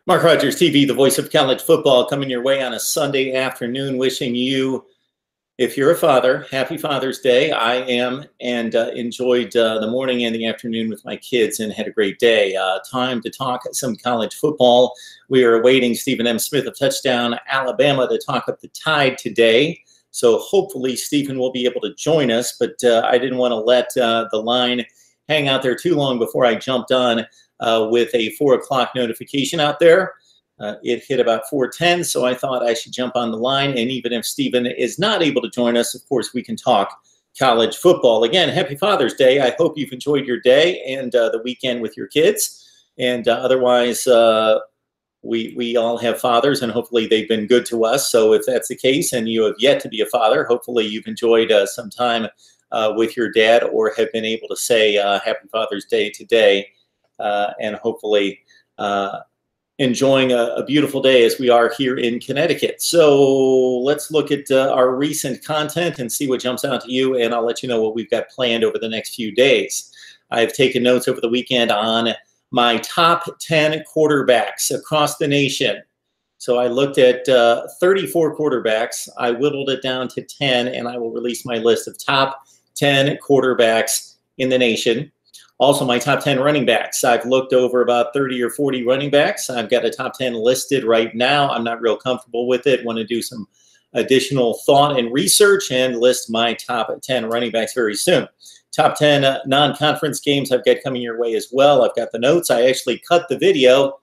Mark Rogers TV, the voice of college football, coming your way on a Sunday afternoon, wishing you, if you're a father, happy Father's Day. I am, and enjoyed the morning and the afternoon with my kids and had a great day. Time to talk some college football. We are awaiting Stephen M. Smith of Touchdown, Alabama, to talk up the Tide today. So hopefully Stephen will be able to join us, but I didn't want to let the line hang out there too long before I jumped on with a 4 o'clock notification out there. It hit about 4:10, so I thought I should jump on the line. And even if Stephen is not able to join us, of course, we can talk college football. Again, happy Father's Day. I hope you've enjoyed your day and the weekend with your kids. And otherwise, we all have fathers, and hopefully they've been good to us. So if that's the case and you have yet to be a father, hopefully you've enjoyed some time with your dad, or have been able to say happy Father's Day today. And hopefully enjoying a beautiful day as we are here in Connecticut. So let's look at our recent content and see what jumps out to you, and I'll let you know what we've got planned over the next few days. I've taken notes over the weekend on my top 10 quarterbacks across the nation. So I looked at 34 quarterbacks. I whittled it down to 10, and I will release my list of top 10 quarterbacks in the nation. Also, my top 10 running backs. I've looked over about 30 or 40 running backs. I've got a top 10 listed right now. I'm not real comfortable with it. Want to do some additional thought and research and list my top 10 running backs very soon. Top 10 non-conference games I've got coming your way as well. I've got the notes. I actually cut the video.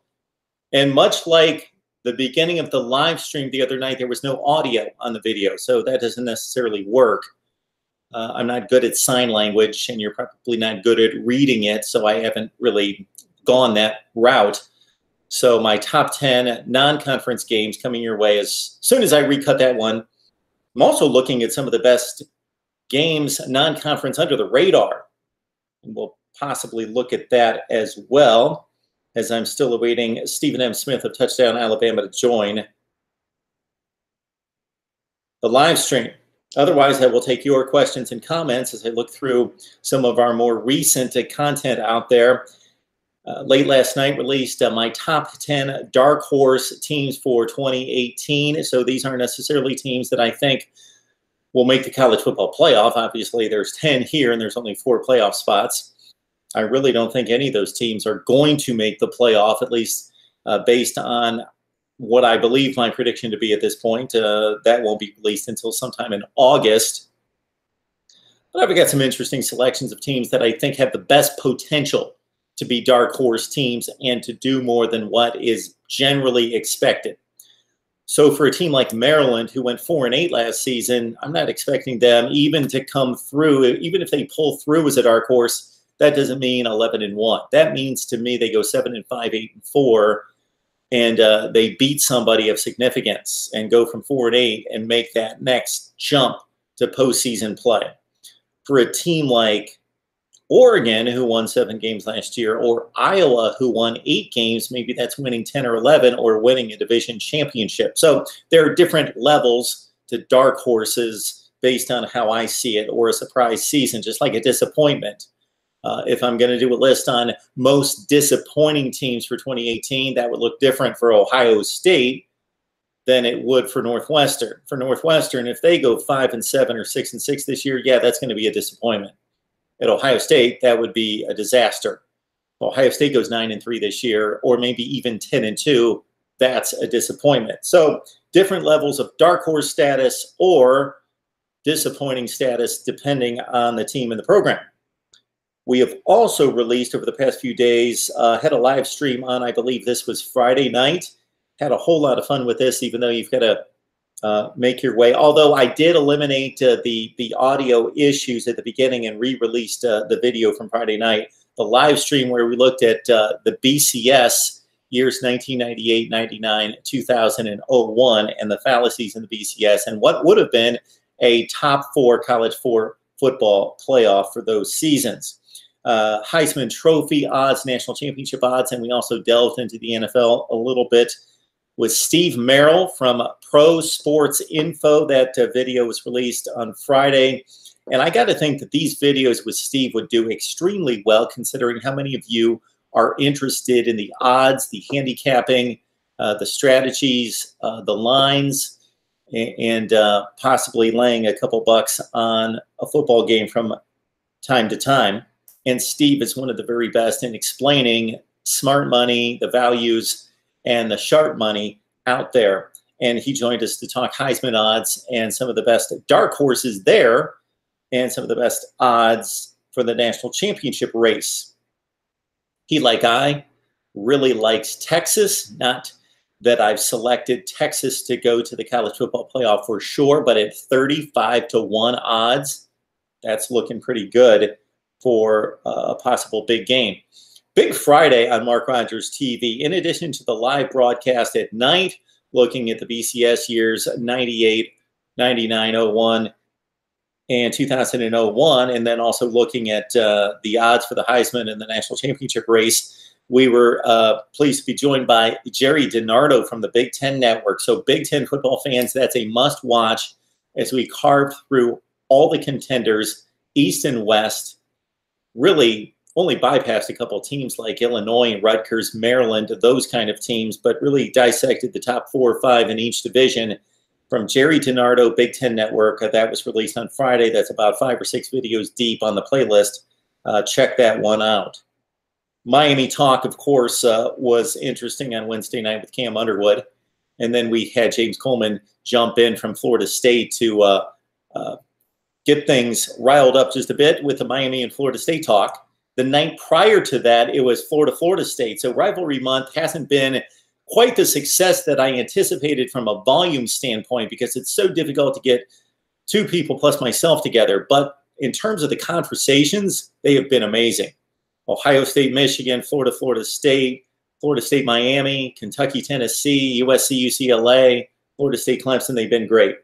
And much like the beginning of the live stream the other night, there was no audio on the video. So that doesn't necessarily work. I'm not good at sign language, and you're probably not good at reading it, so I haven't really gone that route. So my top 10 non-conference games coming your way as soon as I recut that one. I'm also looking at some of the best games non-conference under the radar, and we'll possibly look at that as well, as I'm still awaiting Stephen M. Smith of Touchdown Alabama to join the live stream. Otherwise, I will take your questions and comments as I look through some of our more recent content out there. Late last night, released my top 10 dark horse teams for 2018. So these aren't necessarily teams that I think will make the college football playoff. Obviously, there's 10 here, and there's only 4 playoff spots. I really don't think any of those teams are going to make the playoff, at least based on what I believe my prediction to be at this point. That won't be released until sometime in August. But I've got some interesting selections of teams that I think have the best potential to be dark horse teams and to do more than what is generally expected. So for a team like Maryland, who went 4-8 last season, I'm not expecting them even to come through. Even if they pull through as a dark horse, that doesn't mean 11-1. That means to me they go 7-5, 8-4. And they beat somebody of significance and go from 4-8 and make that next jump to postseason play. For a team like Oregon, who won 7 games last year, or Iowa, who won 8 games, maybe that's winning 10 or 11 or winning a division championship. So there are different levels to dark horses based on how I see it, or a surprise season, just like a disappointment. If I'm going to do a list on most disappointing teams for 2018, that would look different for Ohio State than it would for Northwestern. For Northwestern, if they go 5-7 or 6-6 this year, yeah, that's going to be a disappointment. At Ohio State, that would be a disaster. If Ohio State goes 9-3 this year, or maybe even 10-2, that's a disappointment. So different levels of dark horse status or disappointing status depending on the team and the program. We have also released over the past few days, had a live stream on, I believe this was Friday night. Had a whole lot of fun with this, even though you've got to make your way. Although I did eliminate the audio issues at the beginning and re-released the video from Friday night. The live stream where we looked at the BCS years 1998, 99, 2000, and 01, and the fallacies in the BCS, and what would have been a top 4 college football playoff for those seasons. Heisman Trophy odds, national championship odds, and we also delved into the NFL a little bit with Steve Merrill from Pro Sports Info. That video was released on Friday, and I got to think that these videos with Steve would do extremely well, considering how many of you are interested in the odds, the handicapping, the strategies, the lines, and possibly laying a couple bucks on a football game from time to time. And Steve is one of the very best in explaining smart money, the values, and the sharp money out there. And he joined us to talk Heisman odds and some of the best dark horses there and some of the best odds for the national championship race. He, like I, really likes Texas. Not that I've selected Texas to go to the college football playoff for sure, but at 35-1 odds, that's looking pretty good for a possible big game. Big Friday on Mark Rogers TV. In addition to the live broadcast at night, looking at the BCS years 98, 99, 01, and 2001, and then also looking at the odds for the Heisman and the national championship race, we were pleased to be joined by Jerry DiNardo from the Big Ten Network. So Big Ten football fans, that's a must-watch as we carve through all the contenders, East and West, really only bypassed a couple of teams like Illinois and Rutgers, Maryland, those kind of teams, but really dissected the top 4 or 5 in each division. From Jerry DiNardo, Big Ten Network, that was released on Friday. That's about 5 or 6 videos deep on the playlist. Check that one out. Miami talk, of course, was interesting on Wednesday night with Cam Underwood. And then we had James Coleman jump in from Florida State to get things riled up just a bit with the Miami and Florida State talk. The night prior to that, it was Florida State. So rivalry month hasn't been quite the success that I anticipated from a volume standpoint because it's so difficult to get 2 people plus myself together. But in terms of the conversations, they have been amazing. Ohio State, Michigan, Florida State, Miami, Kentucky, Tennessee, USC, UCLA, Florida State, Clemson, they've been great.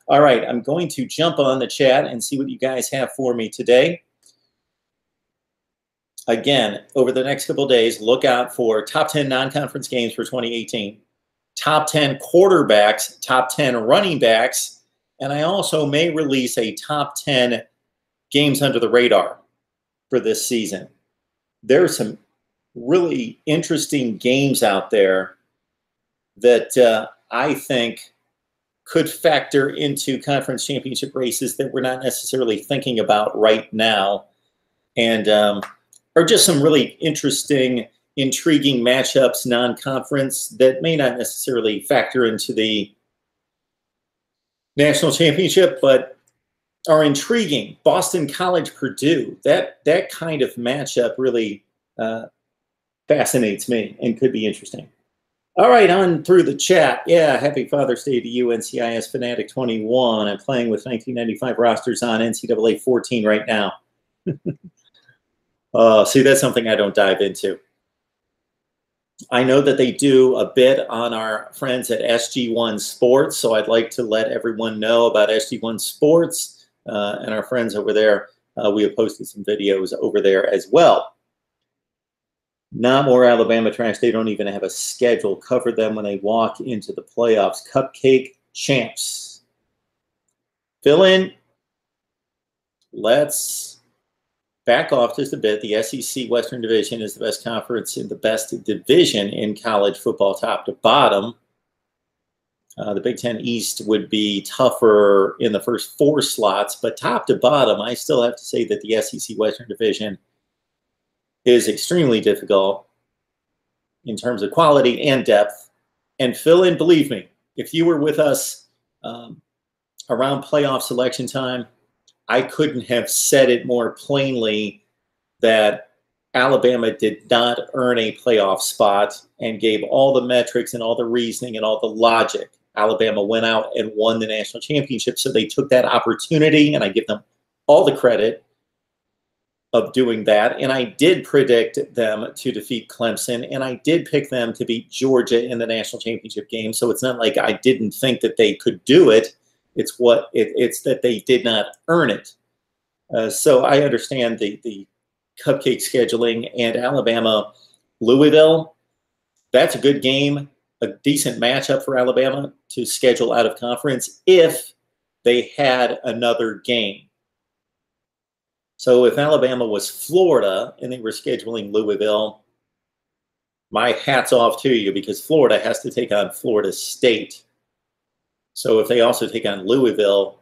All right, I'm going to jump on the chat and see what you guys have for me today. Again, over the next couple of days, look out for top 10 non-conference games for 2018, top 10 quarterbacks, top 10 running backs, and I also may release a top 10 games under the radar for this season. There are some really interesting games out there that I think could factor into conference championship races that we're not necessarily thinking about right now. And are just some really interesting, intriguing matchups, non-conference, that may not necessarily factor into the national championship, but are intriguing. Boston College, Purdue, that kind of matchup really fascinates me and could be interesting. All right, on through the chat. Yeah, happy Father's Day to you, NCIS Fanatic 21. I'm playing with 1995 rosters on NCAA 14 right now. See, that's something I don't dive into. I know that they do a bit on our friends at SG1 Sports, so I'd like to let everyone know about SG1 Sports and our friends over there. We have posted some videos over there as well. Not more Alabama trash. They don't even have a schedule. Cover them when they walk into the playoffs. Cupcake champs. Fill in. Let's back off just a bit. The SEC Western Division is the best conference in the best division in college football, top to bottom. The Big Ten East would be tougher in the first 4 slots, but top to bottom, I still have to say that the SEC Western Division is extremely difficult in terms of quality and depth. And fill in, believe me, if you were with us around playoff selection time, I couldn't have said it more plainly that Alabama did not earn a playoff spot, and gave all the metrics and all the reasoning and all the logic. Alabama went out and won the national championship, so they took that opportunity, and I give them all the credit of doing that. And I did predict them to defeat Clemson, and I did pick them to beat Georgia in the national championship game. So it's not like I didn't think that they could do it. It's that they did not earn it. So I understand the cupcake scheduling. And Alabama, Louisville, that's a good game, a decent matchup for Alabama to schedule out of conference if they had another game. So if Alabama was Florida and they were scheduling Louisville, my hat's off to you, because Florida has to take on Florida State. So if they also take on Louisville,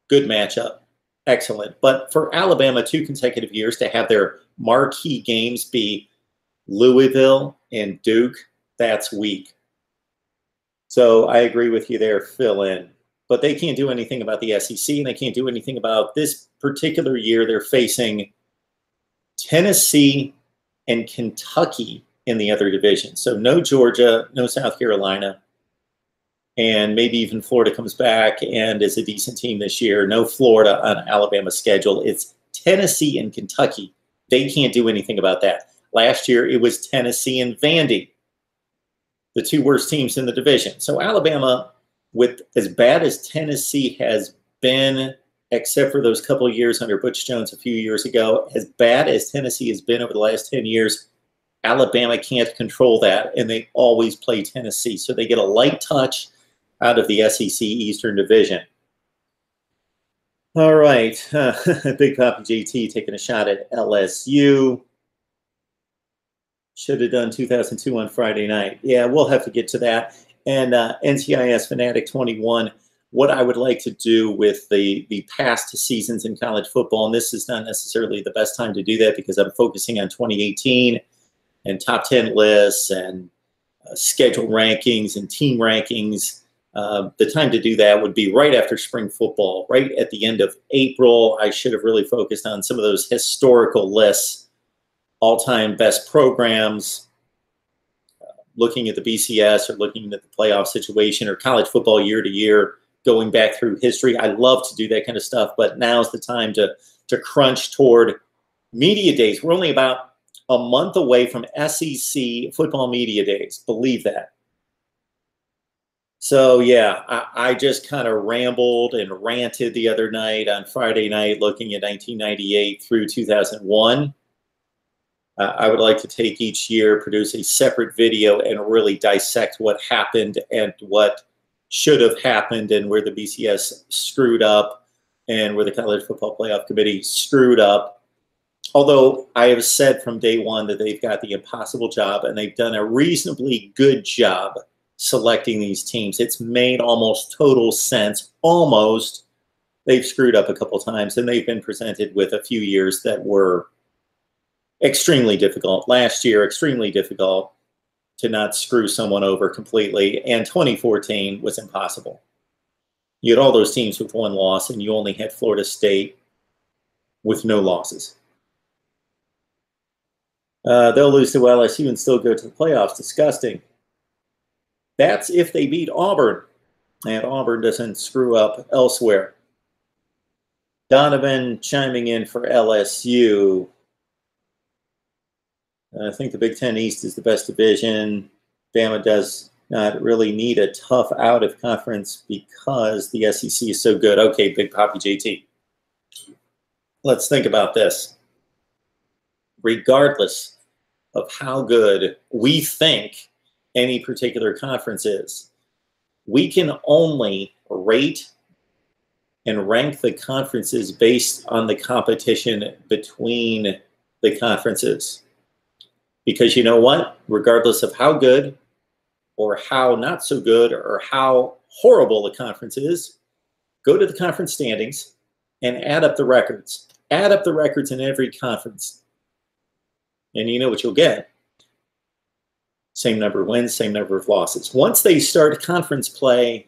good matchup. Excellent. But for Alabama, 2 consecutive years to have their marquee games be Louisville and Duke, that's weak. So I agree with you there, fill in. But they can't do anything about the SEC, and they can't do anything about this particular year. They're facing Tennessee and Kentucky in the other division. So no Georgia, no South Carolina, and maybe even Florida comes back and is a decent team this year. No Florida on Alabama's schedule. It's Tennessee and Kentucky. They can't do anything about that. Last year, it was Tennessee and Vandy, the 2 worst teams in the division. So Alabama, with as bad as Tennessee has been, except for those couple of years under Butch Jones a few years ago, as bad as Tennessee has been over the last 10 years, Alabama can't control that, and they always play Tennessee. So they get a light touch out of the SEC Eastern Division. All right. Big Papi JT taking a shot at LSU. Should have done 2002 on Friday night. Yeah, we'll have to get to that. And NCIS Fanatic 21, what I would like to do with the past seasons in college football, and this is not necessarily the best time to do that because I'm focusing on 2018 and top 10 lists and schedule rankings and team rankings. The time to do that would be right after spring football, right at the end of April. I should have really focused on some of those historical lists, all-time best programs, looking at the BCS or looking at the playoff situation or college football year to year, going back through history. I love to do that kind of stuff, but now's the time to crunch toward media days. We're only about a month away from SEC football media days. Believe that. So, yeah, I just kind of rambled and ranted the other night on Friday night looking at 1998 through 2001. I would like to take each year, produce a separate video, and really dissect what happened and what should have happened and where the BCS screwed up and where the College Football Playoff Committee screwed up. Although I have said from day one that they've got the impossible job and they've done a reasonably good job selecting these teams. It's made almost total sense. Almost. They've screwed up a couple times, and they've been presented with a few years that were extremely difficult. Last year, extremely difficult to not screw someone over completely, and 2014 was impossible. You had all those teams with 1 loss, and you only had Florida State with no losses. They'll lose to LSU and still go to the playoffs. Disgusting. That's if they beat Auburn, and Auburn doesn't screw up elsewhere. Donovan chiming in for LSU. I think the Big Ten East is the best division. Bama does not really need a tough out of conference because the SEC is so good. Okay, Big Papi JT. Let's think about this. Regardless of how good we think any particular conference is, we can only rate and rank the conferences based on the competition between the conferences. Because you know what? Regardless of how good or how not so good or how horrible the conference is, go to the conference standings and add up the records. Add up the records in every conference. And you know what you'll get. Same number of wins, same number of losses. Once they start conference play,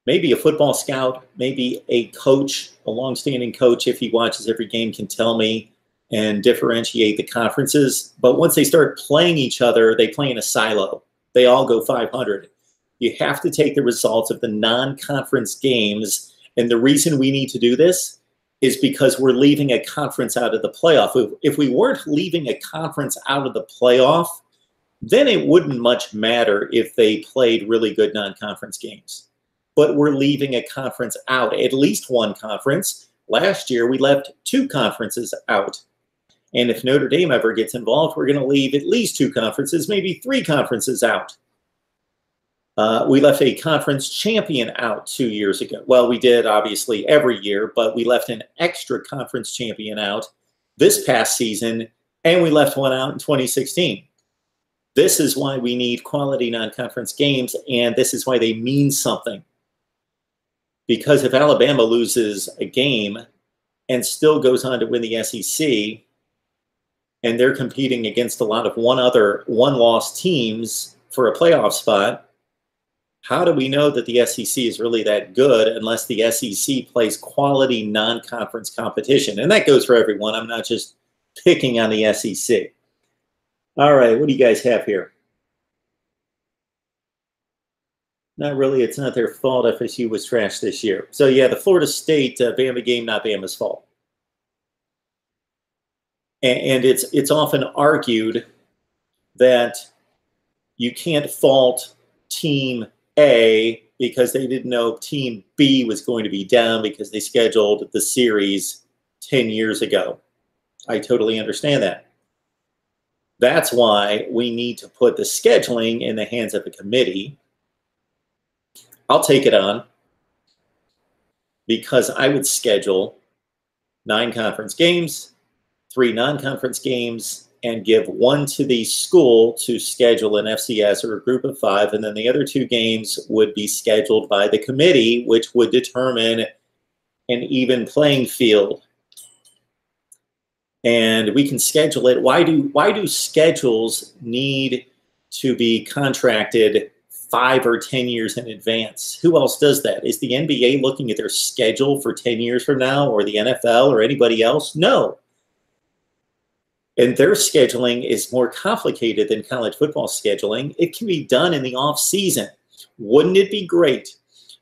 maybe a football scout, maybe a coach, a longstanding coach, if he watches every game, can tell me and differentiate the conferences. But once they start playing each other, they play in a silo. They all go 500. You have to take the results of the non-conference games. And the reason we need to do this is because we're leaving a conference out of the playoff. If we weren't leaving a conference out of the playoff, then it wouldn't much matter if they played really good non-conference games. But we're leaving a conference out, at least one conference. Last year, we left 2 conferences out. And if Notre Dame ever gets involved, we're going to leave at least 2 conferences, maybe 3 conferences out. We left a conference champion out 2 years ago. Well, we did, obviously, every year, but we left an extra conference champion out this past season, And we left one out in 2016. This is why we need quality non-conference games, and this is why they mean something. Because if Alabama loses a game and still goes on to win the SEC, and they're competing against a lot of one-loss teams for a playoff spot, how do we know that the SEC is really that good unless the SEC plays quality non-conference competition? And that goes for everyone. I'm not just picking on the SEC. All right, what do you guys have here? Not really. It's not their fault FSU was trashed this year. So, yeah, the Florida State Bama game, not Bama's fault. And it's often argued that you can't fault Team A because they didn't know Team B was going to be down because they scheduled the series 10 years ago. I totally understand that. That's why we need to put the scheduling in the hands of a committee. I'll take it on because I would schedule 9 conference games, 3 non-conference games, and give 1 to the school to schedule an FCS or a group of 5, and then the other 2 games would be scheduled by the committee, which would determine an even playing field. And we can schedule it. Why do schedules need to be contracted 5 or 10 years in advance? Who else does that? Is the NBA looking at their schedule for 10 years from now, or the NFL or anybody else? No. And their scheduling is more complicated than college football scheduling. It can be done in the off season. Wouldn't it be great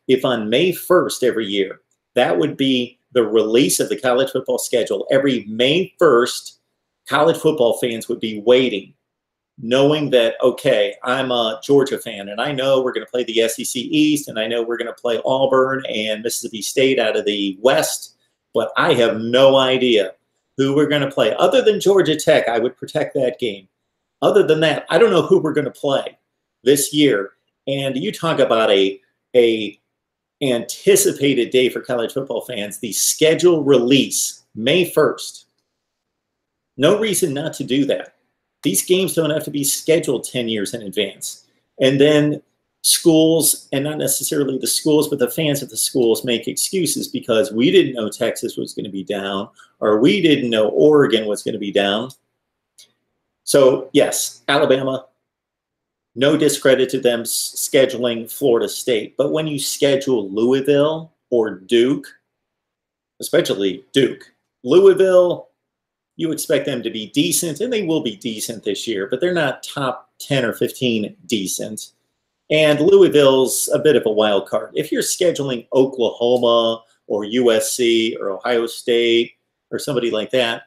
if on May 1st every year, that would be the release of the college football schedule? Every May 1st, college football fans would be waiting, knowing that, okay, I'm a Georgia fan, and I know we're going to play the SEC East, and I know we're going to play Auburn and Mississippi State out of the West, but I have no idea who we're going to play. Other than Georgia Tech, I would protect that game. Other than that, I don't know who we're going to play this year. And you talk about a anticipated day for college football fans, the schedule release, May 1st. No reason not to do that. These games don't have to be scheduled 10 years in advance. And then schools, and not necessarily the schools, but the fans of the schools make excuses because we didn't know Texas was going to be down, or we didn't know Oregon was going to be down. So, yes, Alabama, no discredit to them scheduling Florida State. But when you schedule Louisville or Duke, especially Duke, Louisville, you expect them to be decent, and they will be decent this year, but they're not top 10 or 15 decent. And Louisville's a bit of a wild card. If you're scheduling Oklahoma or USC or Ohio State or somebody like that,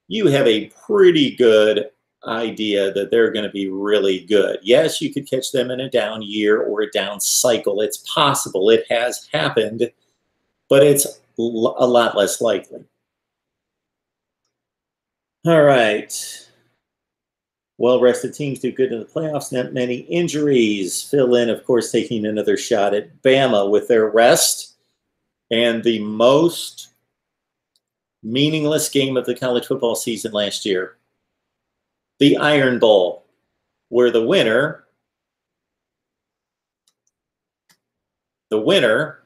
you have a pretty good idea that they're going to be really good. Yes, you could catch them in a down year or a down cycle. It's possible. It has happened, but it's a lot less likely. All right. Well-rested teams do good in the playoffs. Not many injuries. Fill in, of course, taking another shot at Bama with their rest. And the most meaningless game of the college football season last year, the Iron Bowl, where the winner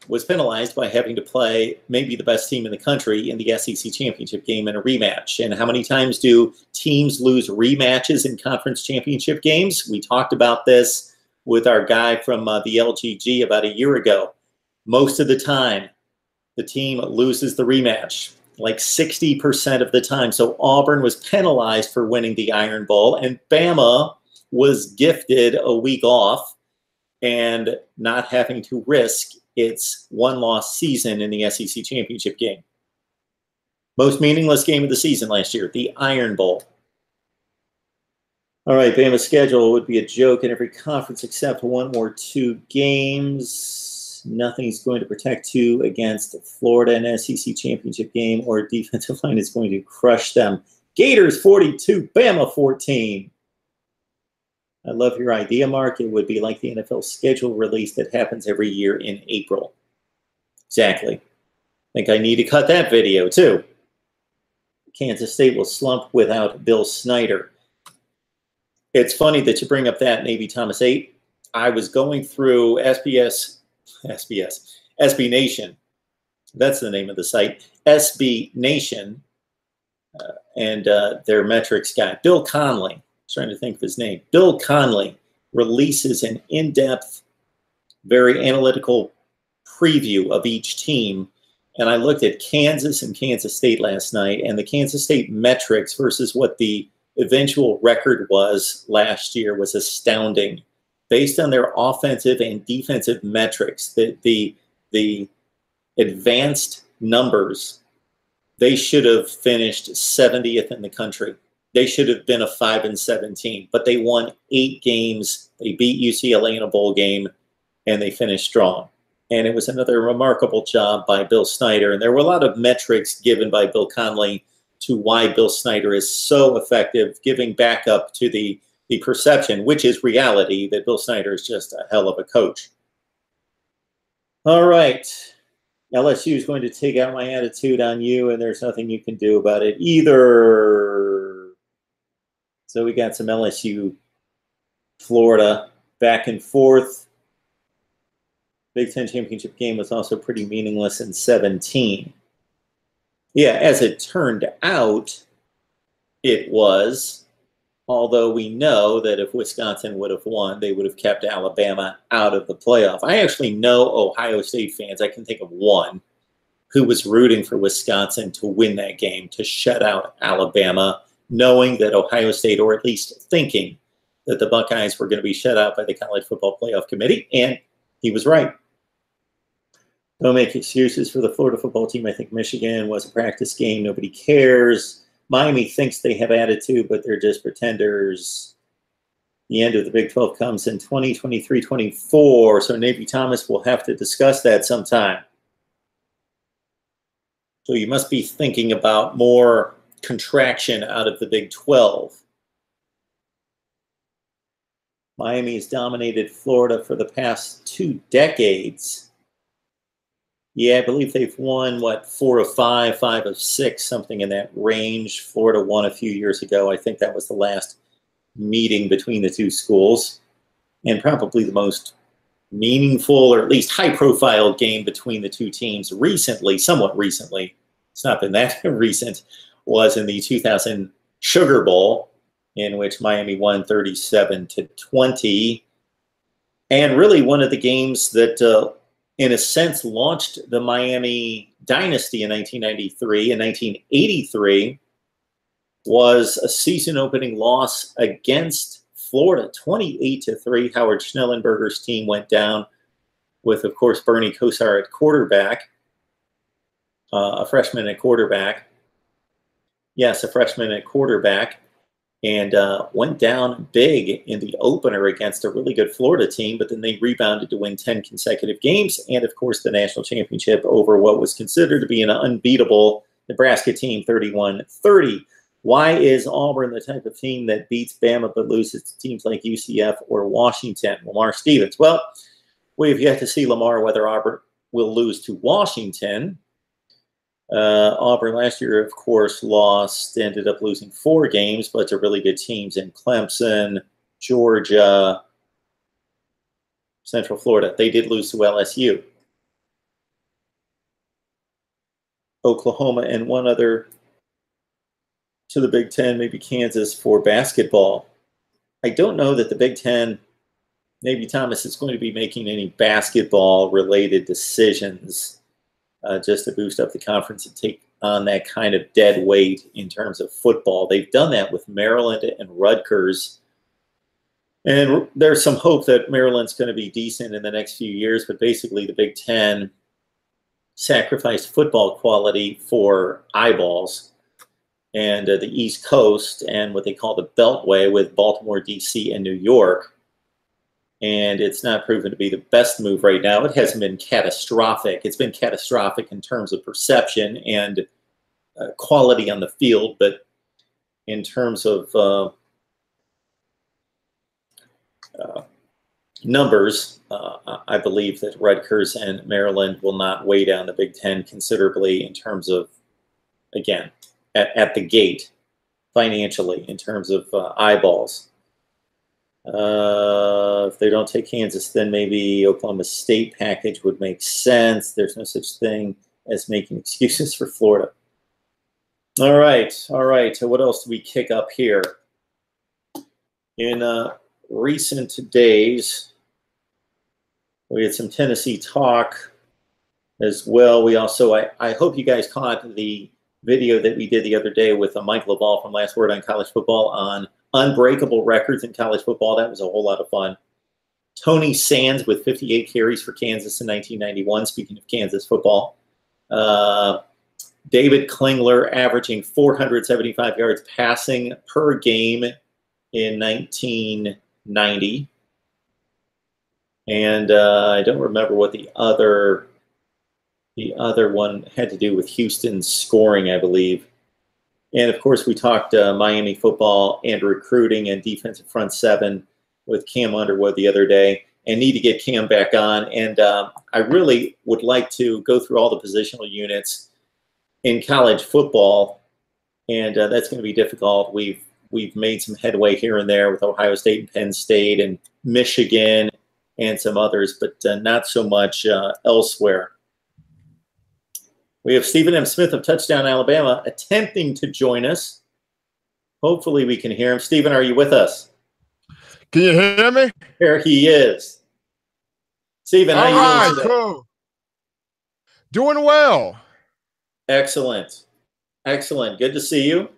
was penalized by having to play maybe the best team in the country in the SEC championship game in a rematch. And how many times do teams lose rematches in conference championship games? We talked about this with our guy from the LGG about a year ago. Most of the time, the team loses the rematch, like 60% of the time. So Auburn was penalized for winning the Iron Bowl, and Bama was gifted a week off and not having to risk its one-loss season in the SEC championship game. Most meaningless game of the season last year, the Iron Bowl. All right, Bama's schedule would be a joke in every conference except 1 or 2 games. Nothing's going to protect you against Florida in an SEC championship game, or defensive line is going to crush them. Gators 42, Bama 14. I love your idea, Mark. It would be like the NFL schedule release that happens every year in April. Exactly. I think I need to cut that video, too. Kansas State will slump without Bill Snyder. It's funny that you bring up that Navy Thomas 8. I was going through SB Nation. That's the name of the site, SB Nation, and their metrics guy, Bill Conley. I was trying to think of his name. Bill Conley releases an in-depth, very analytical preview of each team. And I looked at Kansas and Kansas State last night, and the Kansas State metrics versus what the eventual record was last year was astounding. Based on their offensive and defensive metrics, the advanced numbers, they should have finished 70th in the country. They should have been a 5-17, but they won 8 games. They beat UCLA in a bowl game, and they finished strong. And it was another remarkable job by Bill Snyder. And there were a lot of metrics given by Bill Conley to why Bill Snyder is so effective, giving back up to the perception, which is reality, that Bill Snyder is just a hell of a coach. All right. LSU is going to take out my attitude on you, and there's nothing you can do about it either. So we got some LSU, Florida, back and forth. Big Ten championship game was also pretty meaningless in 17. Yeah, as it turned out, it was, although we know that if Wisconsin would have won, they would have kept Alabama out of the playoff. I actually know Ohio State fans, I can think of one, who was rooting for Wisconsin to win that game, to shut out Alabama, knowing that Ohio State, or at least thinking that the Buckeyes were going to be shut out by the College Football Playoff Committee, and he was right. Don't make excuses for the Florida football team. I think Michigan was a practice game. Nobody cares. Miami thinks they have attitude, but they're just pretenders. The end of the Big 12 comes in 2023-24, so Navy Thomas will have to discuss that sometime. So you must be thinking about more contraction out of the Big 12. Miami has dominated Florida for the past 2 decades. Yeah, I believe they've won, 4 of 5, 5 of 6, something in that range. Florida won a few years ago. I think that was the last meeting between the two schools, and probably the most meaningful, or at least high-profile game between the two teams recently, somewhat recently. It's not been that recent, was in the 2000 Sugar Bowl, in which Miami won 37-20. And really one of the games that in a sense, launched the Miami dynasty in 1993. In 1983 was a season-opening loss against Florida, 28-3. Howard Schnellenberger's team went down with, of course, Bernie Kosar at quarterback, a freshman at quarterback. Yes, a freshman at quarterback. And went down big in the opener against a really good Florida team, but then they rebounded to win 10 consecutive games, and, of course, the national championship over what was considered to be an unbeatable Nebraska team, 31-30. Why is Auburn the type of team that beats Bama but loses to teams like UCF or Washington? Lamar Stevens. Well, we've yet to see Lamar whether Auburn will lose to Washington. Auburn last year, of course, ended up losing 4 games, but to really good teams in Clemson, Georgia, Central Florida. They did lose to LSU. Oklahoma and one other to the Big Ten, maybe Kansas for basketball. I don't know that the Big Ten, Navy Thomas, is going to be making any basketball-related decisions just to boost up the conference and take on that kind of dead weight in terms of football. They've done that with Maryland and Rutgers. And there's some hope that Maryland's going to be decent in the next few years, but basically the Big Ten sacrificed football quality for eyeballs. And the East Coast and what they call the Beltway with Baltimore, D.C., and New York. And it's not proven to be the best move right now. It hasn't been catastrophic. It's been catastrophic in terms of perception and quality on the field, but in terms of numbers, I believe that Rutgers and Maryland will not weigh down the Big Ten considerably in terms of, again, at the gate financially in terms of eyeballs. If they don't take Kansas, then maybe Oklahoma State package would make sense. There's no such thing as making excuses for Florida. All right. What else do we kick up here? In recent days, we had some Tennessee talk as well. We also, I hope you guys caught the video that we did the other day with Mike LaValle from Last Word on College Football on unbreakable records in college football. That was a whole lot of fun. Tony Sands with 58 carries for Kansas in 1991, speaking of Kansas football. David Klingler averaging 475 yards passing per game in 1990. And I don't remember what the other one had to do with Houston scoring, I believe. And of course, we talked Miami football and recruiting and defensive front seven with Cam Underwood the other day, and need to get Cam back on. And I really would like to go through all the positional units in college football, and that's going to be difficult. We've made some headway here and there with Ohio State and Penn State and Michigan and some others, but not so much elsewhere. We have Stephen M. Smith of Touchdown Alabama attempting to join us. Hopefully we can hear him. Stephen, are you with us? Can you hear me? There he is. Stephen, how are you doing today? Cool. Doing well. Excellent. Good to see you.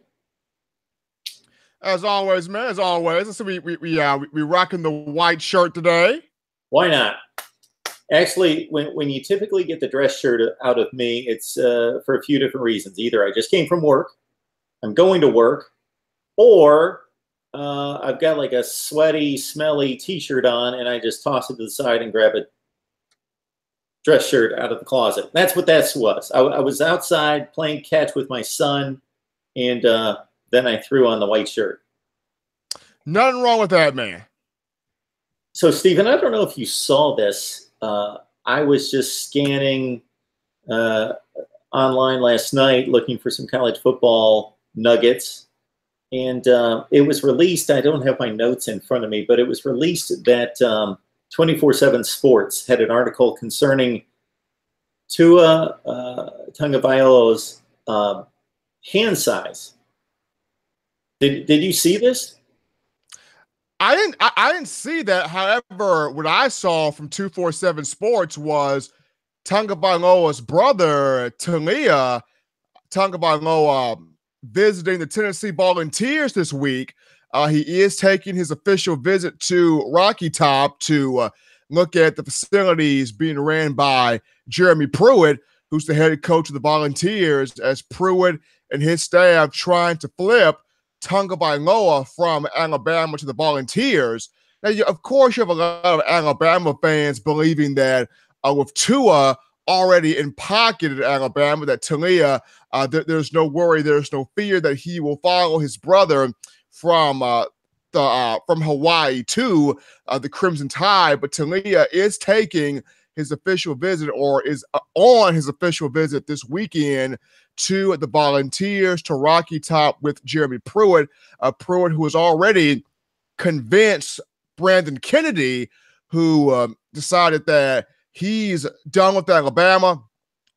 As always, man. As always. So we rocking the white shirt today. Why not? Actually, when you typically get the dress shirt out of me, it's for a few different reasons. Either I just came from work, I'm going to work, or I've got like a sweaty, smelly t-shirt on, and I just toss it to the side and grab a dress shirt out of the closet. That's what that was. I was outside playing catch with my son, and then I threw on the white shirt. Nothing wrong with that, man. So, Stephen, I don't know if you saw this. I was just scanning online last night looking for some college football nuggets, and it was released. I don't have my notes in front of me, but it was released that 24/7 Sports had an article concerning Tua Tagovailoa's hand size. Did you see this? I didn't see that. However, what I saw from 247 Sports was Tagovailoa's brother, Talia Tagovailoa, visiting the Tennessee Volunteers this week. He is taking his official visit to Rocky Top to look at the facilities being ran by Jeremy Pruitt, who's the head coach of the Volunteers, as Pruitt and his staff trying to flip Tagovailoa from Alabama to the Volunteers. Now, of course, you have a lot of Alabama fans believing that with Tua already in pocket at Alabama, that Talia, there's no worry, there's no fear that he will follow his brother from Hawaii to the Crimson Tide. But Talia is taking his official visit, or is on his official visit this weekend to the Volunteers, to Rocky Top with Jeremy Pruitt. Pruitt, who has already convinced Brandon Kennedy, who decided that he's done with Alabama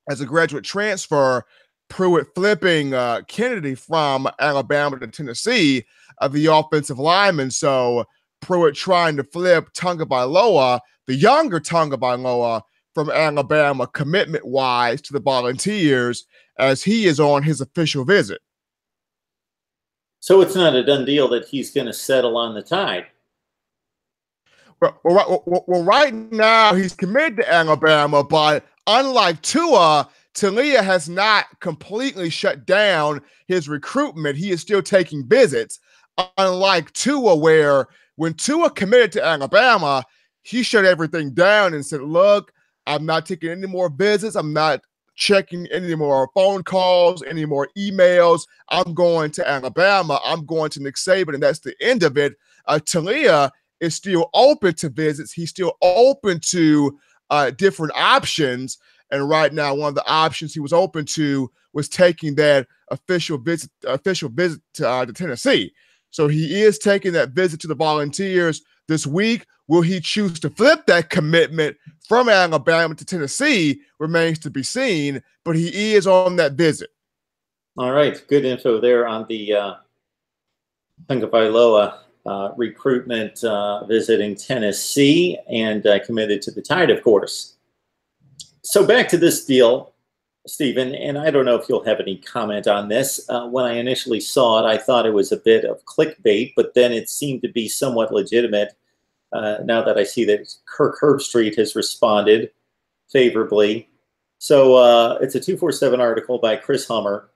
as a graduate transfer. Pruitt flipping Kennedy from Alabama to Tennessee, the offensive lineman. So Pruitt trying to flip Tagovailoa, the younger Tagovailoa, from Alabama commitment-wise to the Volunteers, as he is on his official visit. So it's not a done deal that he's going to settle on the Tide. Well, right now he's committed to Alabama, but unlike Tua, Talia has not completely shut down his recruitment. He is still taking visits. Unlike Tua, where when Tua committed to Alabama, he shut everything down and said, look, I'm not taking any more visits. I'm not checking any more phone calls, any more emails. I'm going to Alabama. I'm going to Nick Saban, and that's the end of it. Talia is still open to visits. He's still open to different options. And right now, one of the options he was open to was taking that official visit to Tennessee. So he is taking that visit to the Volunteers this week. Will he choose to flip that commitment from Alabama to Tennessee remains to be seen, but he is on that visit. All right, good info there on the Tagovailoa recruitment visiting Tennessee and committed to the Tide, of course. So back to this deal, Stephen, and I don't know if you'll have any comment on this. When I initially saw it, I thought it was a bit of clickbait, but then it seemed to be somewhat legitimate now that I see that Kirk Herbstreit has responded favorably. So it's a 247 article by Chris Hummer.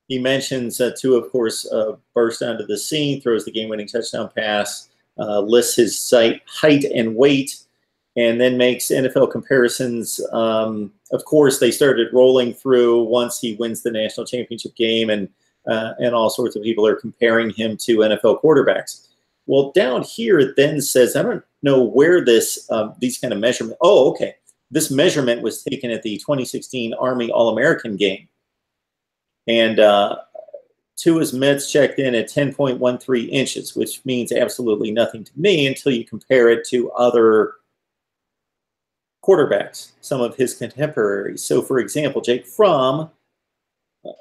He mentions Tua, of course, burst onto the scene, throws the game-winning touchdown pass, lists his height and weight, and then makes NFL comparisons. Of course, they started rolling through once he wins the national championship game, and all sorts of people are comparing him to NFL quarterbacks. Well, down here it then says, I don't know where this these kind of measurement. Oh, okay. This measurement was taken at the 2016 Army All-American game. And Tua's mitts checked in at 10.13 inches, which means absolutely nothing to me until you compare it to other quarterbacks, some of his contemporaries. So, for example, Jake Fromm,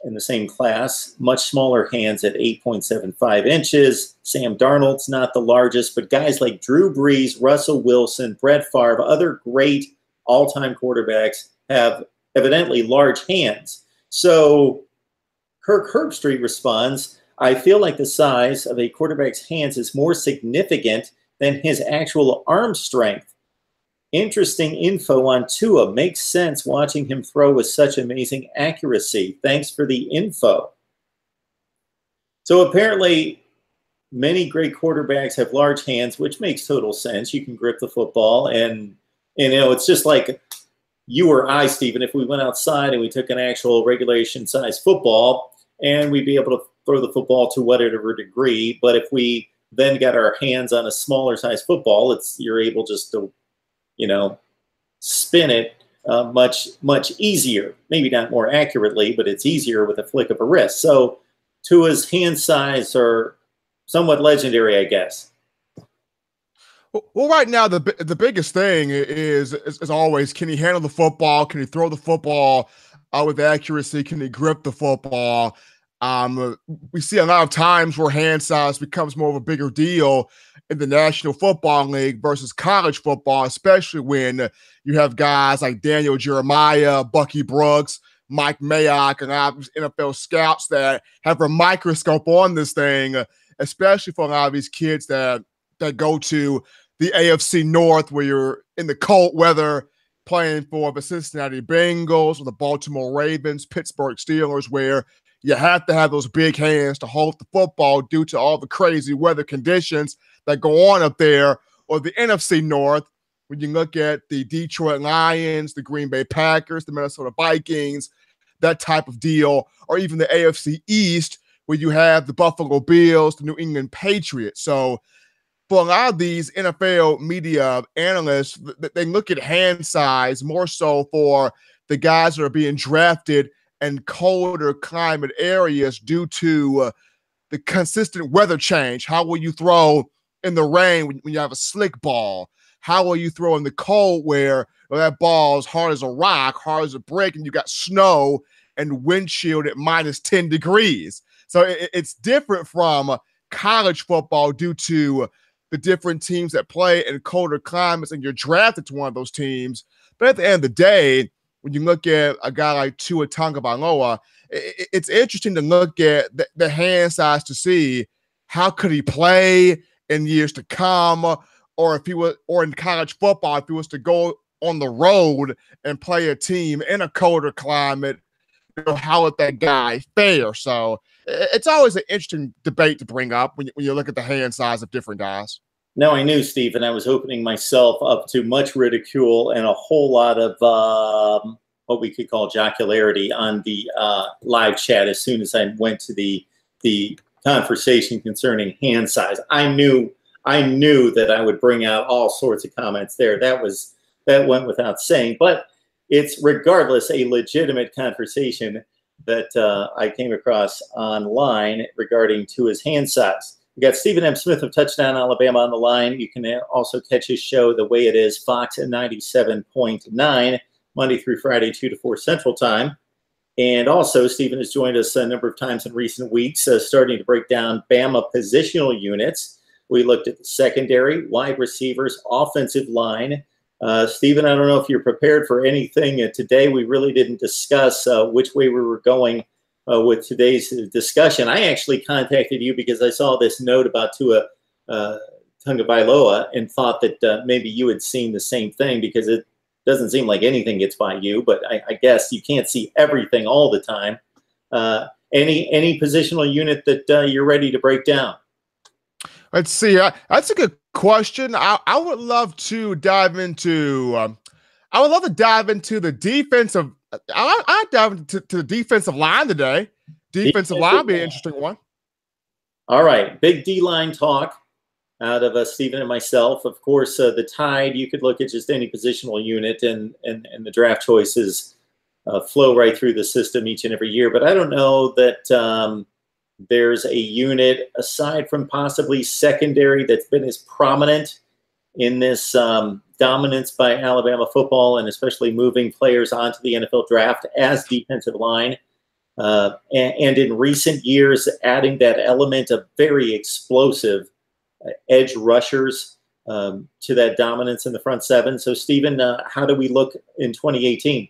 in the same class, much smaller hands at 8.75 inches. Sam Darnold's not the largest, but guys like Drew Brees, Russell Wilson, Brett Favre, other great all-time quarterbacks have evidently large hands. So Kirk Herbstreit responds, I feel like the size of a quarterback's hands is more significant than his actual arm strength. Interesting info on Tua. Makes sense watching him throw with such amazing accuracy. Thanks for the info. So apparently many great quarterbacks have large hands, which makes total sense. You can grip the football, and you know, it's just like you or I, Stephen, if we went outside and we took an actual regulation size football, and we'd be able to throw the football to whatever degree. But if we then got our hands on a smaller size football, you're able just to, you know, spin it much easier. Maybe not more accurately, but it's easier with a flick of a wrist. So Tua's hand size are somewhat legendary, I guess. Well, right now, the biggest thing is always, can he handle the football? Can he throw the football with accuracy? Can he grip the football? We see a lot of times where hand size becomes more of a bigger deal in the National Football League versus college football, especially when you have guys like Daniel Jeremiah, Bucky Brooks, Mike Mayock, and NFL scouts that have a microscope on this thing, especially for a lot of these kids that go to the AFC North, where you're in the cold weather playing for the Cincinnati Bengals or the Baltimore Ravens, Pittsburgh Steelers, where you have to have those big hands to hold the football due to all the crazy weather conditions that go on up there. Or the NFC North, when you look at the Detroit Lions, the Green Bay Packers, the Minnesota Vikings, that type of deal, or even the AFC East, where you have the Buffalo Bills, the New England Patriots. So for a lot of these NFL media analysts, they look at hand size more so for the guys that are being drafted in colder climate areas due to the consistent weather change. How will you throw in the rain when you have a slick ball? How will you throw in the cold where that ball is hard as a rock, hard as a brick, and you got snow and windshield at minus 10 degrees? So it's different from college football due to the different teams that play in colder climates, and you're drafted to one of those teams. But at the end of the day, when you look at a guy like Tua Tagovailoa, it's interesting to look at the hand size to see how could he play in years to come, or if he was, or in college football, if he was to go on the road and play a team in a colder climate, you know, how would that guy fare? So it's always an interesting debate to bring up when you look at the hand size of different guys. Now, I knew, Stephen, I was opening myself up to much ridicule and a whole lot of what we could call jocularity on the live chat as soon as I went to the conversation concerning hand size. I knew that I would bring out all sorts of comments there. That went without saying, but it's regardless a legitimate conversation. that I came across online regarding to his hand size. We got Stephen M. Smith of Touchdown Alabama on the line. You can also catch his show The Way It Is, Fox at 97.9, Monday through Friday, 2 to 4 Central Time. And also, Stephen has joined us a number of times in recent weeks, starting to break down Bama positional units. We looked at the secondary, wide receivers, offensive line. Stephen, I don't know if you're prepared for anything today. We really didn't discuss which way we were going with today's discussion. I actually contacted you because I saw this note about Tua Tagovailoa and thought that maybe you had seen the same thing, because it doesn't seem like anything gets by you, but I guess you can't see everything all the time. Any positional unit that you're ready to break down? Let's see. That's a good question. I would love to dive into. I would love to dive into the defensive. I dive into the defensive line today. Defensive line would be an interesting one. All right, big D-line talk out of Stephen and myself. Of course, the Tide, you could look at just any positional unit, and the draft choices flow right through the system each and every year. But I don't know that there's a unit, aside from possibly secondary, that's been as prominent in this dominance by Alabama football, and especially moving players onto the NFL draft, as defensive line. And in recent years, adding that element of very explosive edge rushers to that dominance in the front seven. So, Stephen, how do we look in 2018?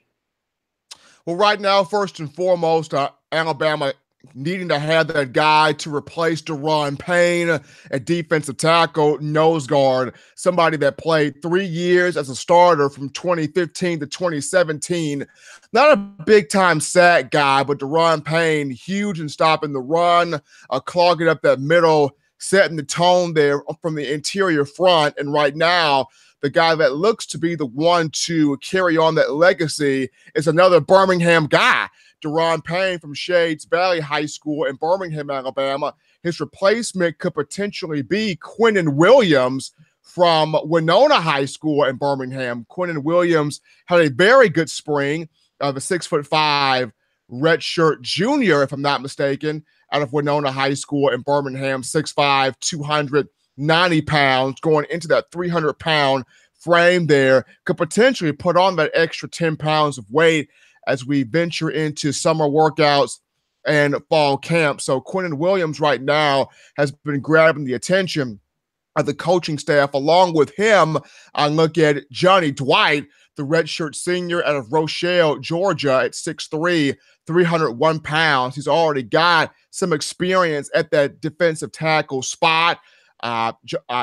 Well, right now, first and foremost, Alabama needing to have that guy to replace Daron Payne at defensive tackle, nose guard, somebody that played 3 years as a starter from 2015 to 2017. Not a big-time sack guy, but Daron Payne, huge in stopping the run, clogging up that middle, setting the tone there from the interior front. And right now, the guy that looks to be the one to carry on that legacy is another Birmingham guy, Daron Payne from Shades Valley High School in Birmingham, Alabama. His replacement could potentially be Quinnen Williams from Winona High School in Birmingham. Quinnen Williams had a very good spring of a 6'5" redshirt junior, if I'm not mistaken, out of Winona High School in Birmingham, 6'5", 290 pounds, going into that 300-pound frame there, could potentially put on that extra 10 pounds of weight as we venture into summer workouts and fall camp. So Quinnen Williams right now has been grabbing the attention of the coaching staff. Along with him, I look at Johnny Dwight, the redshirt senior out of Rochelle, Georgia, at 6'3", 301 pounds. He's already got some experience at that defensive tackle spot.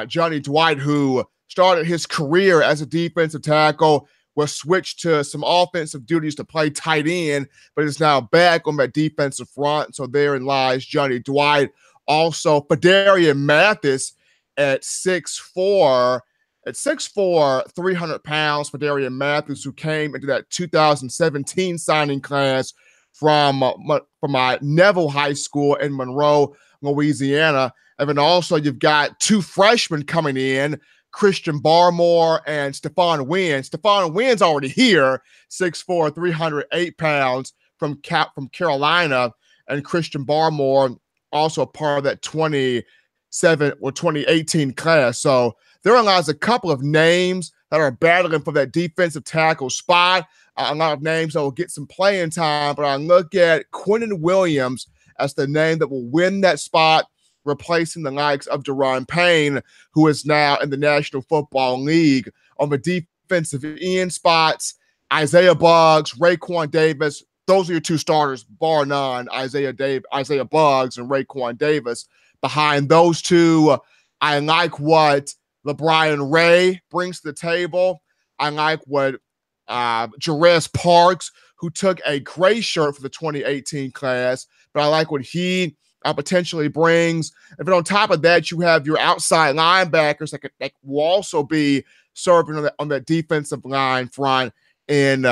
Johnny Dwight, who started his career as a defensive tackle, was switched to some offensive duties to play tight end, but is now back on that defensive front. So therein lies Johnny Dwight. Also, Fadarian Mathis at 6'4", 300 pounds. Fadarian Mathis, who came into that 2017 signing class from Neville High School in Monroe, Louisiana. And then also you've got two freshmen coming in, Christian Barmore and Stephon Wynn. Stephon Wynn's already here, 6'4", 308 pounds from Carolina, and Christian Barmore also a part of that 2018 class. So there lies a couple of names that are battling for that defensive tackle spot. A lot of names that will get some playing time, but I look at Quinnen Williams as the name that will win that spot, replacing the likes of Daron Payne, who is now in the National Football League. On the defensive end spots, Isaiah Buggs, Raekwon Davis, those are your two starters, bar none, Isaiah Buggs and Raekwon Davis. Behind those two, I like what LeBron Ray brings to the table. I like what Jerez Parks, who took a gray shirt for the 2018 class, but I like what he potentially brings. And then on top of that, you have your outside linebackers that will also be serving on that defensive line front in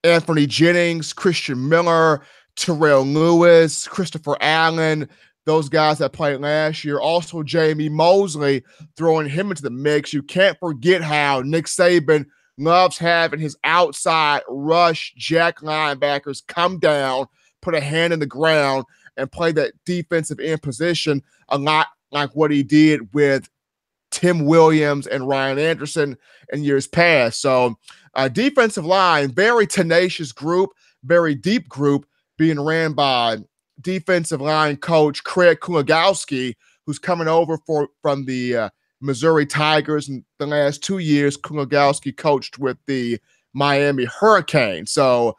Anthony Jennings, Christian Miller, Terrell Lewis, Christopher Allen, those guys that played last year. Also, Jamie Mosley, throwing him into the mix. You can't forget how Nick Saban loves having his outside rush jack linebackers come down, put a hand in the ground and play that defensive end position a lot like what he did with Tim Williams and Ryan Anderson in years past. So defensive line, very tenacious group, very deep group, being ran by defensive line coach Craig Kulagowski, who's coming over from the Missouri Tigers. In the last 2 years, Kulagowski coached with the Miami Hurricanes. So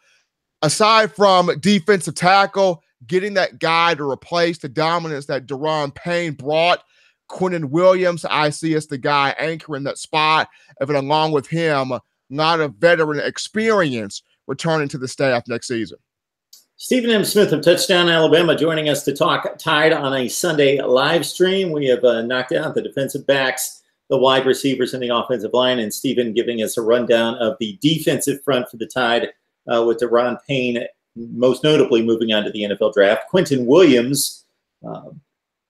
aside from defensive tackle, getting that guy to replace the dominance that Daron Payne brought, Quentin Williams, I see as the guy anchoring that spot. And along with him, a lot of veteran experience returning to the staff next season. Stephen M. Smith of Touchdown Alabama joining us to talk Tide on a Sunday live stream. We have knocked out the defensive backs, the wide receivers, and the offensive line. And Stephen giving us a rundown of the defensive front for the Tide with Daron Payne, most notably moving on to the NFL draft. Quentin Williams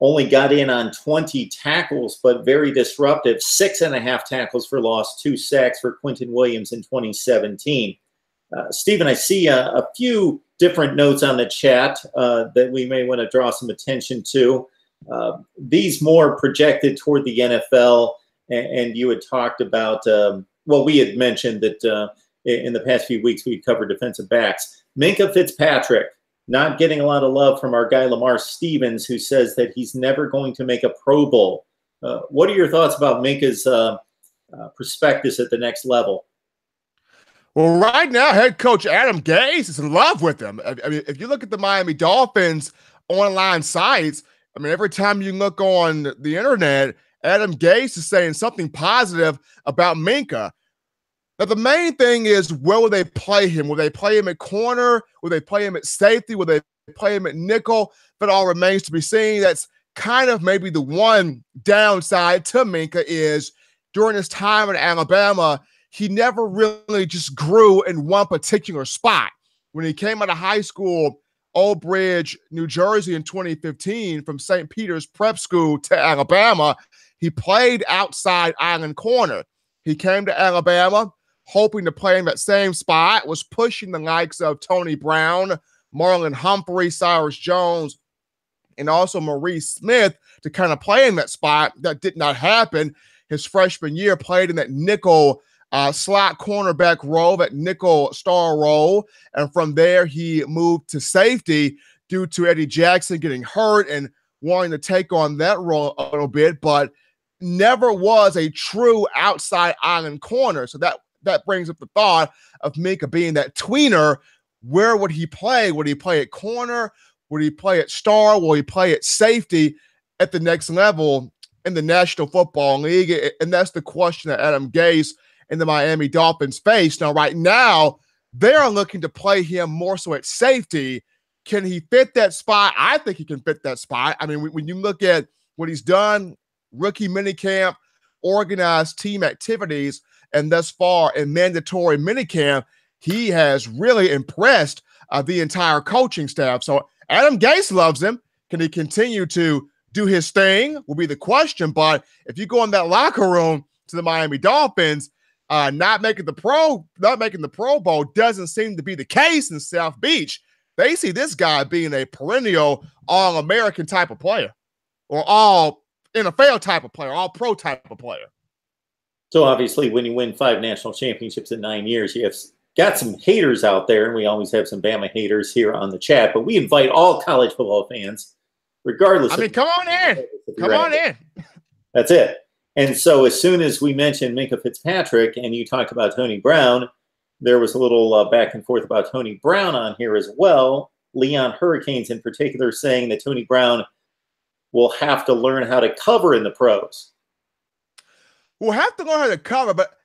only got in on 20 tackles, but very disruptive. 6.5 tackles for loss, 2 sacks for Quentin Williams in 2017. Stephen, I see a few different notes on the chat that we may want to draw some attention to. These more projected toward the NFL, and you had talked about, well, we had mentioned that in the past few weeks we'd covered defensive backs. Minkah Fitzpatrick, not getting a lot of love from our guy Lamar Stevens, who says that he's never going to make a Pro Bowl. What are your thoughts about Minkah's prospectus at the next level? Well, right now, head coach Adam Gase is in love with him. I mean, if you look at the Miami Dolphins online sites, I mean, every time you look on the internet, Adam Gase is saying something positive about Minkah. Now, the main thing is, where will they play him? Will they play him at corner? Will they play him at safety? Will they play him at nickel? That all remains to be seen. That's kind of maybe the one downside to Minkah is during his time at Alabama, he never really just grew in one particular spot. When he came out of high school, Old Bridge, New Jersey in 2015 from St. Peter's Prep School to Alabama, he played outside island corner. He came to Alabama hoping to play in that same spot, was pushing the likes of Tony Brown, Marlon Humphrey, Cyrus Jones, and also Maurice Smith to kind of play in that spot. That did not happen. His freshman year played in that nickel slot cornerback role, that nickel star role. And from there, he moved to safety due to Eddie Jackson getting hurt and wanting to take on that role a little bit, but never was a true outside island corner. So that brings up the thought of Minkah being that tweener. Where would he play? Would he play at corner? Would he play at star? Will he play at safety at the next level in the National Football League? And that's the question that Adam Gase and the Miami Dolphins face. Now, right now, they are looking to play him more so at safety. Can he fit that spot? I think he can fit that spot. I mean, when you look at what he's done, rookie minicamp, organized team activities, and thus far in mandatory minicamp, he has really impressed the entire coaching staff. So Adam Gase loves him. Can he continue to do his thing will be the question. But if you go in that locker room to the Miami Dolphins, not making the Pro Bowl doesn't seem to be the case in South Beach. They see this guy being a perennial All-American type of player, or all NFL type of player, all pro type of player. So obviously when you win 5 national championships in 9 years, you have got some haters out there, and we always have some Bama haters here on the chat, but we invite all college football fans, regardless. I mean, come on in. Come on in. That's it. And so as soon as we mentioned Minkah Fitzpatrick and you talked about Tony Brown, there was a little back and forth about Tony Brown on here as well. Leon Hurricanes in particular saying that Tony Brown will have to learn how to cover in the pros. We'll have to learn how to cover, but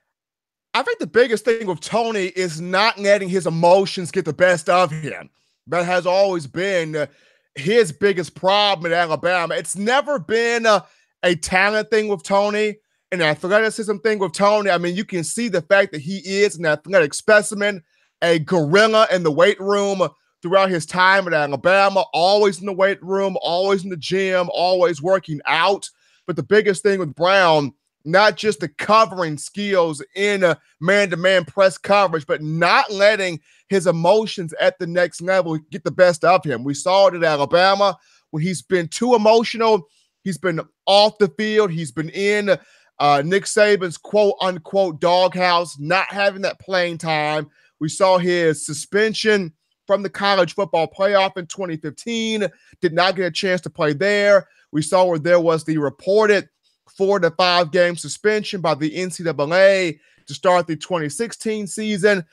I think the biggest thing with Tony is not letting his emotions get the best of him. That has always been his biggest problem at Alabama. It's never been a talent thing with Tony, an athleticism thing with Tony. I mean, you can see the fact that he is an athletic specimen, a gorilla in the weight room throughout his time at Alabama, always in the weight room, always in the gym, always working out. But the biggest thing with Brown not just the covering skills in a man-to-man press coverage, but not letting his emotions at the next level get the best of him. We saw it at Alabama when he's been too emotional. He's been off the field. He's been in Nick Saban's quote-unquote doghouse, not having that playing time. We saw his suspension from the college football playoff in 2015, did not get a chance to play there. We saw where there was the reported 4 to 5 game suspension by the NCAA to start the 2016 season.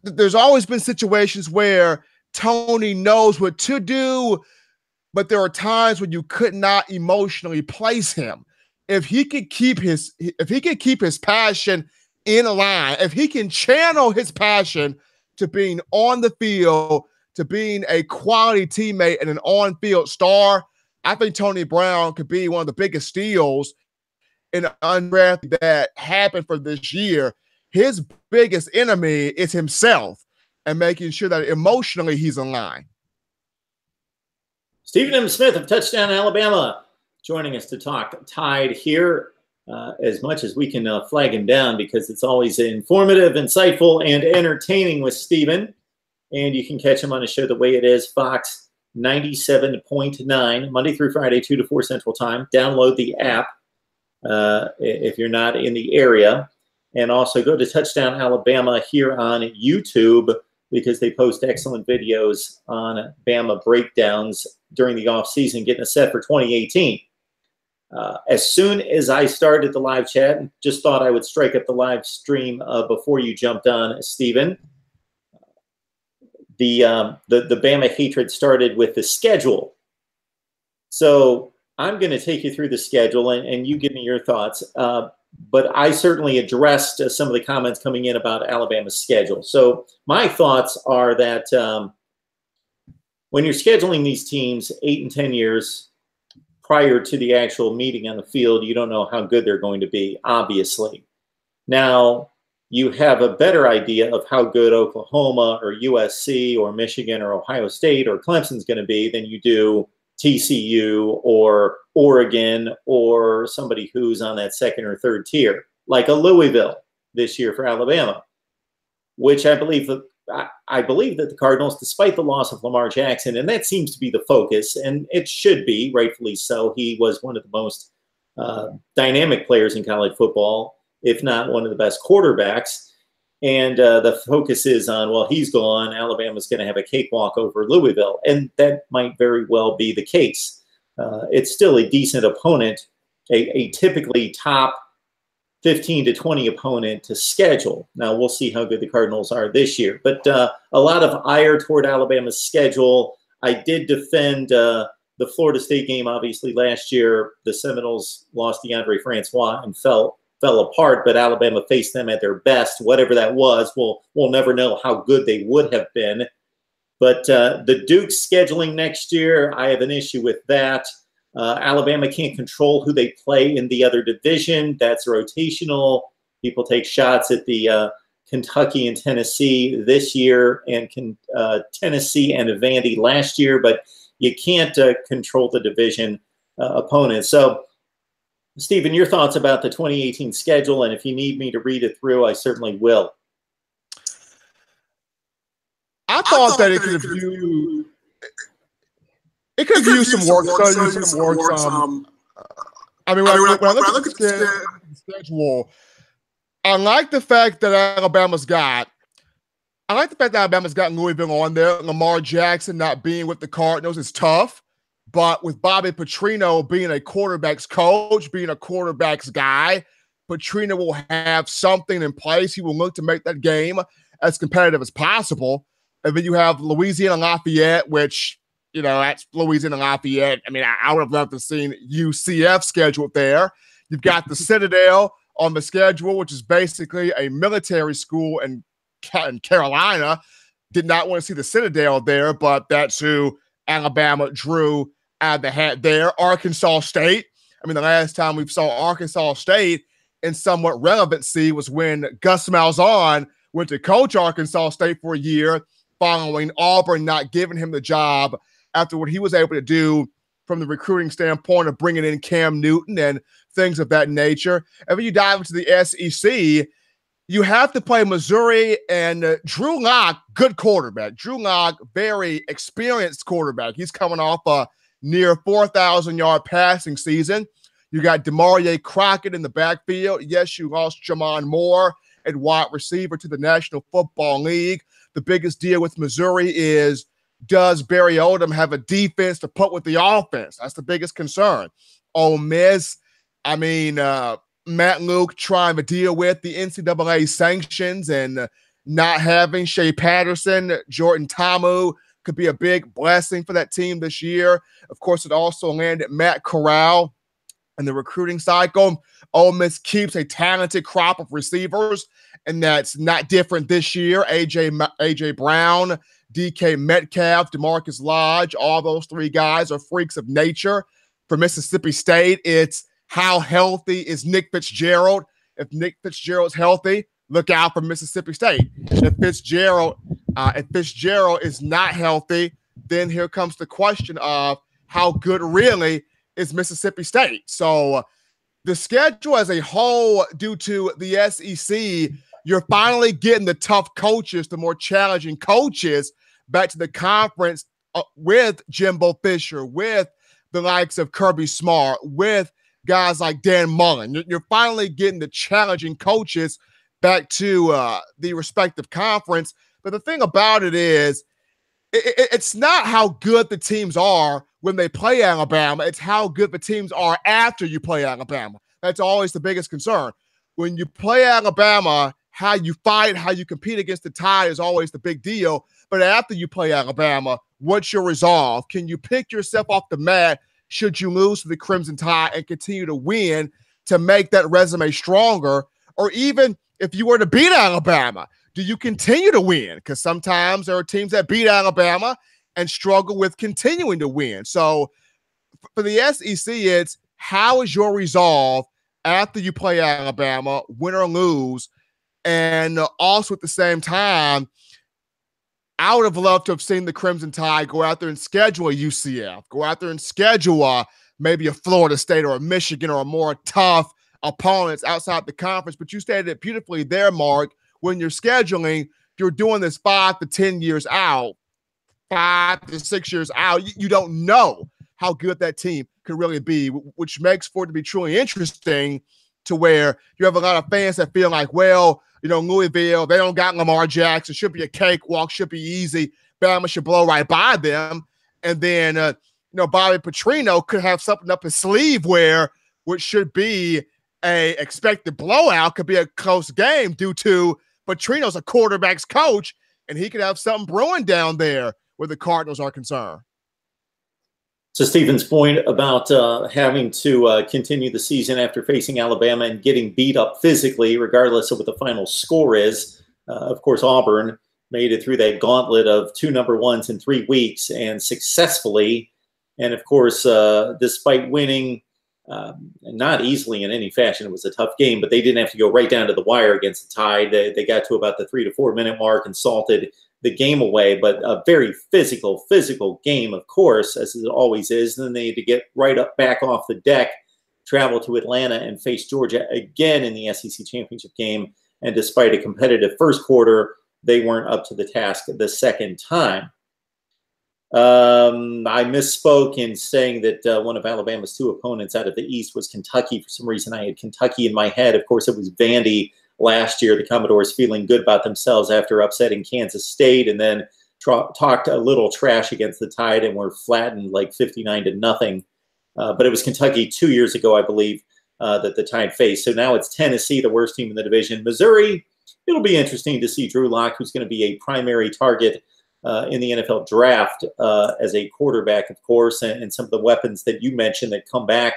There's always been situations where Tony knows what to do, but there are times when you could not emotionally place him. If he could keep his passion in line, if he can channel his passion to being on the field, to being a quality teammate and an on-field star, I think Tony Brown could be one of the biggest steals in undrafted that happened for this year. His biggest enemy is himself and making sure that emotionally he's in line. Stephen M. Smith of Touchdown Alabama joining us to talk Tide here. As much as we can flag him down, because it's always informative, insightful, and entertaining with Stephen. And you can catch him on a show the way it is, Fox 97.9, Monday through Friday, 2 to 4 Central Time. Download the app if you're not in the area. And also go to Touchdown Alabama here on YouTube, because they post excellent videos on Bama breakdowns during the offseason, getting us set for 2018. As soon as I started the live chat, just thought I would strike up the live stream before you jumped on, Stephen. The Bama hatred started with the schedule. So I'm going to take you through the schedule, and you give me your thoughts. But I certainly addressed some of the comments coming in about Alabama's schedule. So my thoughts are that when you're scheduling these teams 8 and 10 years prior to the actual meeting on the field, you don't know how good they're going to be, obviously. Now, you have a better idea of how good Oklahoma or USC or Michigan or Ohio State or Clemson's going to be than you do TCU or Oregon or somebody who's on that second or third tier, like a Louisville this year for Alabama, which I believe that the Cardinals, despite the loss of Lamar Jackson, and that seems to be the focus, and it should be, rightfully so. He was one of the most dynamic players in college football, if not one of the best quarterbacks. And the focus is on, well, he's gone, Alabama's going to have a cakewalk over Louisville. And that might very well be the case. It's still a decent opponent, a typically top 15 to 20 opponent to schedule. Now, we'll see how good the Cardinals are this year. But a lot of ire toward Alabama's schedule. I did defend the Florida State game, obviously, last year. The Seminoles lost DeAndre Francois and fell apart, but Alabama faced them at their best. Whatever that was, we'll never know how good they would have been. But the Duke scheduling next year, I have an issue with that. Alabama can't control who they play in the other division. That's rotational. People take shots at the Kentucky and Tennessee this year, and Tennessee and Vandy last year, but you can't control the division opponents. So, Stephen, your thoughts about the 2018 schedule, and if you need me to read it through, I certainly will. I thought that it could have used It could use some work. I mean, when I look at the schedule, I like the fact that Alabama's got Louisville on there. Lamar Jackson not being with the Cardinals is tough, but with Bobby Petrino being a quarterback's coach, being a quarterback's guy, Petrino will have something in place. He will look to make that game as competitive as possible. And then you have Louisiana Lafayette, which, you know, that's Louisiana Lafayette. I mean, I would have loved to have seen UCF scheduled there. You've got the Citadel on the schedule, which is basically a military school in Carolina. Did not want to see the Citadel there, but that's who Alabama drew out of the hat there. Arkansas State. I mean, the last time we saw Arkansas State in somewhat relevancy was when Gus Malzahn went to coach Arkansas State for a year following Auburn not giving him the job after what he was able to do from the recruiting standpoint of bringing in Cam Newton and things of that nature. And when you dive into the SEC, you have to play Missouri, and Drew Lock, good quarterback. Drew Lock, very experienced quarterback. He's coming off a near 4,000-yard passing season. You got Demarie Crockett in the backfield. Yes, you lost Jamon Moore at wide receiver to the National Football League. The biggest deal with Missouri is, does Barry Odom have a defense to put with the offense? That's the biggest concern. Ole Miss, I mean, Matt Luke trying to deal with the NCAA sanctions and not having Shea Patterson, Jordan Ta'amu could be a big blessing for that team this year. Of course, it also landed Matt Corral in the recruiting cycle. Ole Miss keeps a talented crop of receivers, and that's not different this year. A.J. Brown, DK Metcalf, DeMarcus Lodge, all those three guys are freaks of nature. For Mississippi State, it's how healthy is Nick Fitzgerald? If Nick Fitzgerald's healthy, look out for Mississippi State. If Fitzgerald is not healthy, then here comes the question of how good really is Mississippi State. So the schedule as a whole, due to the SEC, you're finally getting the tough coaches, the more challenging coaches back to the conference with Jimbo Fisher, with the likes of Kirby Smart, with guys like Dan Mullen. You're finally getting the challenging coaches back to the respective conference. But the thing about it is, it's not how good the teams are when they play Alabama. It's how good the teams are after you play Alabama. That's always the biggest concern. When you play Alabama, how you fight, how you compete against the Tide is always the big deal. But after you play Alabama, what's your resolve? Can you pick yourself off the mat should you lose to the Crimson Tide and continue to win to make that resume stronger? Or even if you were to beat Alabama, do you continue to win? Because sometimes there are teams that beat Alabama and struggle with continuing to win. So for the SEC, it's how is your resolve after you play Alabama, win or lose? And also at the same time, I would have loved to have seen the Crimson Tide go out there and schedule a UCF, go out there and schedule maybe a Florida State or a Michigan or a more tough opponents outside the conference. But you stated it beautifully there, Mark. When you're scheduling, you're doing this 5 to 10 years out, 5 to 6 years out. You don't know how good that team could really be, which makes for it to be truly interesting, to where you have a lot of fans that feel like, well, you know, Louisville, they don't got Lamar Jackson. Should be a cakewalk, should be easy. Bama should blow right by them. And then, Bobby Petrino could have something up his sleeve where what should be a expected blowout could be a close game due to Petrino's a quarterback's coach, and he could have something brewing down there where the Cardinals are concerned. So Stephen's point about having to continue the season after facing Alabama and getting beat up physically, regardless of what the final score is. Of course, Auburn made it through that gauntlet of 2 number ones in 3 weeks and successfully. And of course, despite winning, not easily in any fashion, it was a tough game, but they didn't have to go right down to the wire against the Tide. They got to about the 3 to 4 minute mark and salted the game away, but a very physical game, of course, as it always is. And then they had to get right up back off the deck, travel to Atlanta and face Georgia again in the SEC championship game. And despite a competitive first quarter, they weren't up to the task the second time. I misspoke in saying that one of Alabama's 2 opponents out of the East was Kentucky. For some reason, I had Kentucky in my head. Of course, it was Vandy last year. The Commodores feeling good about themselves after upsetting Kansas State, and then talked a little trash against the Tide and were flattened like 59-0. But it was Kentucky 2 years ago, I believe, that the Tide faced. So now it's Tennessee, the worst team in the division. Missouri, it'll be interesting to see Drew Lock, who's going to be a primary target in the NFL draft as a quarterback, of course, and some of the weapons that you mentioned that come back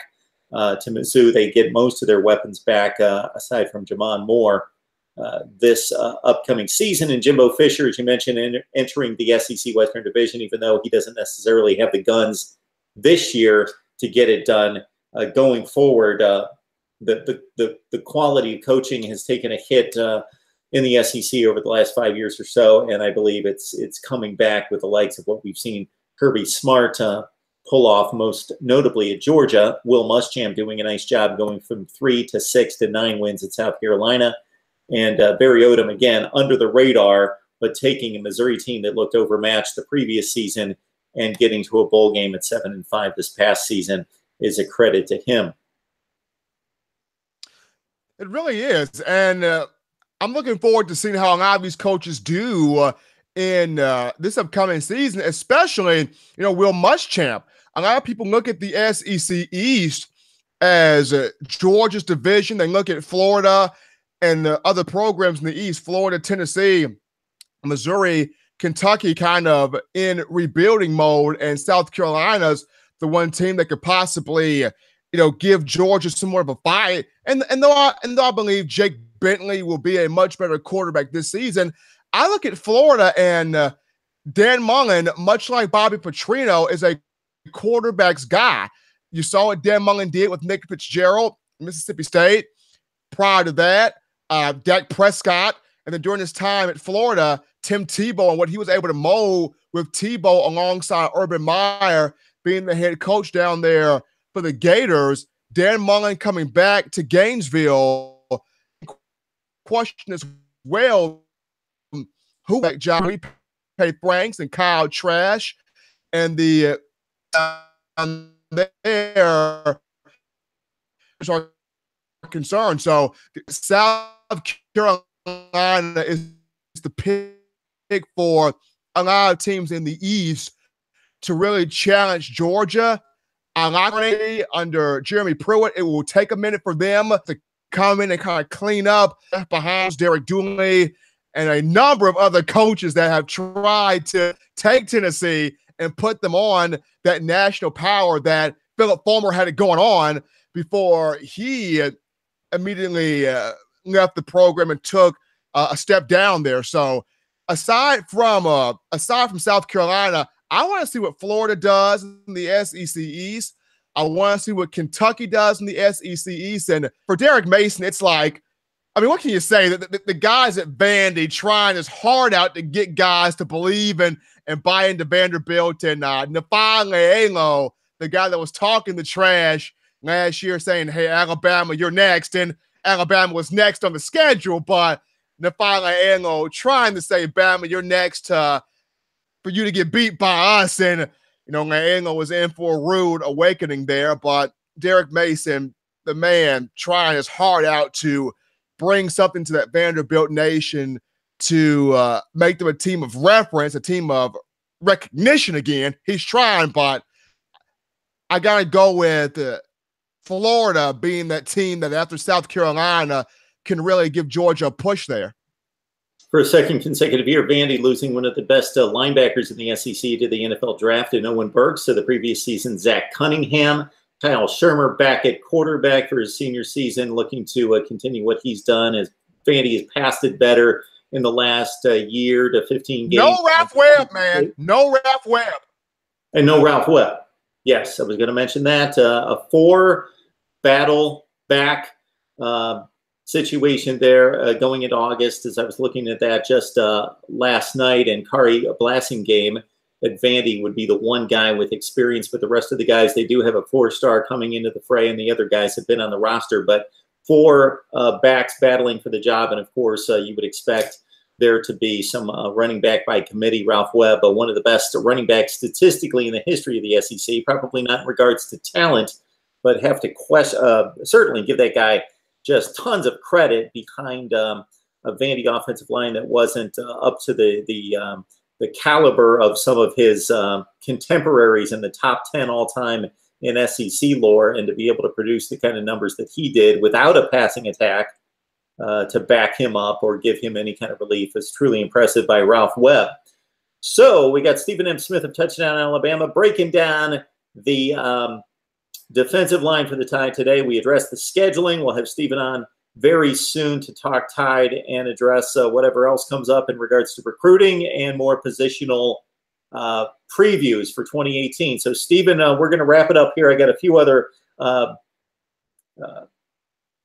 to Mizzou. They get most of their weapons back, aside from Jamon Moore, this upcoming season. And Jimbo Fisher, as you mentioned, entering the SEC Western Division, even though he doesn't necessarily have the guns this year to get it done. Going forward, the quality of coaching has taken a hit in the SEC over the last 5 years or so, and I believe it's coming back with the likes of what we've seen Kirby Smart pull off, most notably at Georgia. Will Muschamp doing a nice job going from 3 to 6 to 9 wins at South Carolina. And Barry Odom, again, under the radar, but taking a Missouri team that looked overmatched the previous season and getting to a bowl game at 7-5 this past season is a credit to him. It really is. And I'm looking forward to seeing how a lot of these coaches do in this upcoming season, especially, Will Muschamp. A lot of people look at the SEC East as Georgia's division. They look at Florida and the other programs in the East, Florida, Tennessee, Missouri, Kentucky, kind of in rebuilding mode, and South Carolina's the one team that could possibly, give Georgia some more of a fight. And though I believe Jake Bentley will be a much better quarterback this season, I look at Florida and Dan Mullen, much like Bobby Petrino, is a quarterback's guy. You saw what Dan Mullen did with Nick Fitzgerald, Mississippi State. Prior to that, Dak Prescott. And then during his time at Florida, Tim Tebow and what he was able to mold with Tebow alongside Urban Meyer being the head coach down there for the Gators. Dan Mullen coming back to Gainesville. Question as well, who back Johnny Pay Franks and Kyle Trash and the there are concerned. So South Carolina is the pick for a lot of teams in the East to really challenge Georgia. Under Jeremy Pruitt, it will take a minute for them to come in and kind of clean up behind Derek Dooley and a number of other coaches that have tried to take Tennessee and put them on that national power that Philip Fulmer had it going on before he immediately left the program and took a step down there. So aside from South Carolina, I want to see what Florida does in the SEC East. I want to see what Kentucky does in the SEC East. And for Derek Mason, it's like, what can you say? The guys at Vandy trying as hard out to get guys to believe and buy into Vanderbilt, and Nafale Alo, the guy that was talking the trash last year saying, hey, Alabama, you're next. And Alabama was next on the schedule, but Nafale Alo trying to say, Bama, you're next for you to get beat by us. And, Alo was in for a rude awakening there. But Derek Mason, the man, trying his heart out to bring something to that Vanderbilt nation to make them a team of reference, a team of recognition again. He's trying, but I got to go with Florida being that team that after South Carolina can really give Georgia a push there. For a second consecutive year, Vandy losing one of the best linebackers in the SEC to the NFL draft in Owen Burks to the previous season, Zach Cunningham. Kyle Shermer back at quarterback for his senior season, looking to continue what he's done as Vandy has passed it better in the last year to 15 games. No Ralph Webb, man. No Ralph Webb. And no Ralph Webb. Yes, I was going to mention that. A 4 battle back situation there going into August, as I was looking at that just last night, and Kari Blasingame at Vandy would be the one guy with experience, but the rest of the guys, they do have a 4-star coming into the fray, and the other guys have been on the roster, but 4 backs battling for the job. And of course, you would expect there to be some running back by committee. Ralph Webb, one of the best running backs statistically in the history of the SEC, probably not in regards to talent, but have to certainly give that guy just tons of credit behind a Vandy offensive line that wasn't up to the caliber of some of his contemporaries in the top 10 all-time in SEC lore, and to be able to produce the kind of numbers that he did without a passing attack to back him up or give him any kind of relief is truly impressive by Ralph Webb. So we got Stephen M. Smith of Touchdown Alabama breaking down the defensive line for the Tide today. We addressed the scheduling. We'll have Stephen on very soon to talk Tide and address whatever else comes up in regards to recruiting and more positional previews for 2018. So, Stephen, we're going to wrap it up here. I got a few other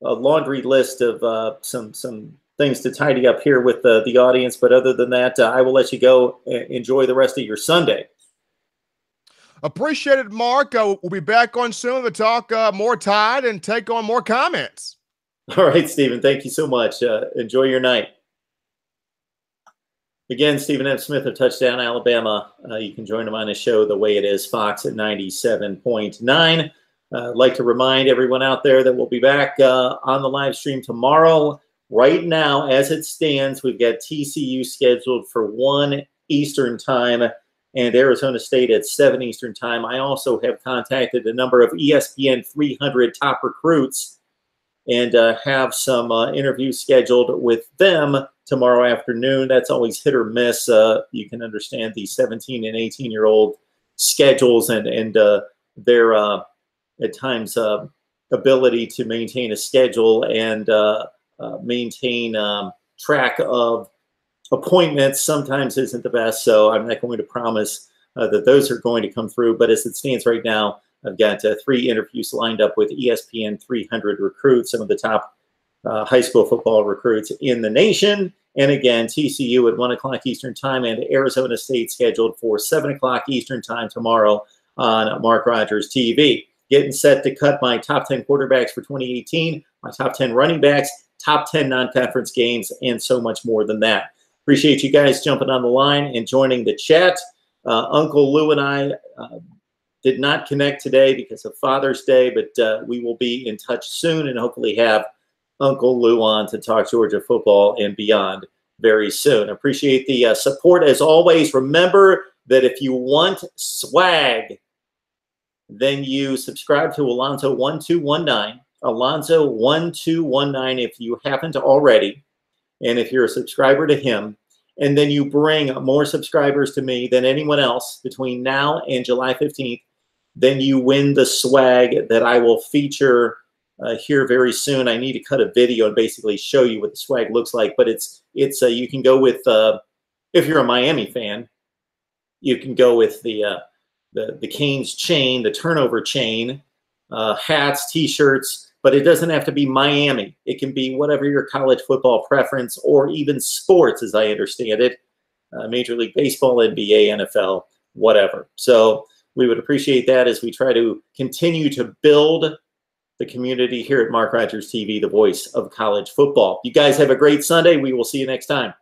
a laundry list of some things to tidy up here with the audience. But other than that, I will let you go. Enjoy the rest of your Sunday. Appreciate it, Mark. We'll be back on soon to talk more Tide and take on more comments. All right, Stephen. Thank you so much. Enjoy your night. Again, Stephen M. Smith of Touchdown Alabama. You can join him on his show, The Way It Is, Fox at 97.9. I'd like to remind everyone out there that we'll be back on the live stream tomorrow. Right now, as it stands, we've got TCU scheduled for 1 Eastern time and Arizona State at 7 Eastern time. I also have contacted a number of ESPN 300 top recruits and have some interviews scheduled with them tomorrow afternoon. That's always hit or miss. You can understand the 17 and 18-year-old schedules and their at times ability to maintain a schedule and maintain track of appointments sometimes isn't the best. So I'm not going to promise that those are going to come through. But as it stands right now, I've got 3 interviews lined up with ESPN 300 recruits, some of the top high school football recruits in the nation. And again, TCU at 1 o'clock Eastern time and Arizona State scheduled for 7 o'clock Eastern time tomorrow on Mark Rogers TV. Getting set to cut my top 10 quarterbacks for 2018, my top 10 running backs, top 10 non-conference games, and so much more than that. Appreciate you guys jumping on the line and joining the chat. Uncle Lou and I did not connect today because of Father's Day, but we will be in touch soon and hopefully have Uncle Lou on to talk Georgia football and beyond very soon. Appreciate the support as always. Remember that if you want swag, then you subscribe to Alonzo1219, Alonzo1219 if you haven't already, and if you're a subscriber to him, and then you bring more subscribers to me than anyone else between now and July 15th, then you win the swag that I will feature here very soon. I need to cut a video and basically show you what the swag looks like, but it's you can go with, if you're a Miami fan, you can go with the Canes chain, the turnover chain, hats, T-shirts, but it doesn't have to be Miami. It can be whatever your college football preference or even sports, as I understand it, Major League Baseball, NBA, NFL, whatever. So we would appreciate that as we try to continue to build the community here at Mark Rogers TV, the voice of college football. You guys have a great Sunday. We will see you next time.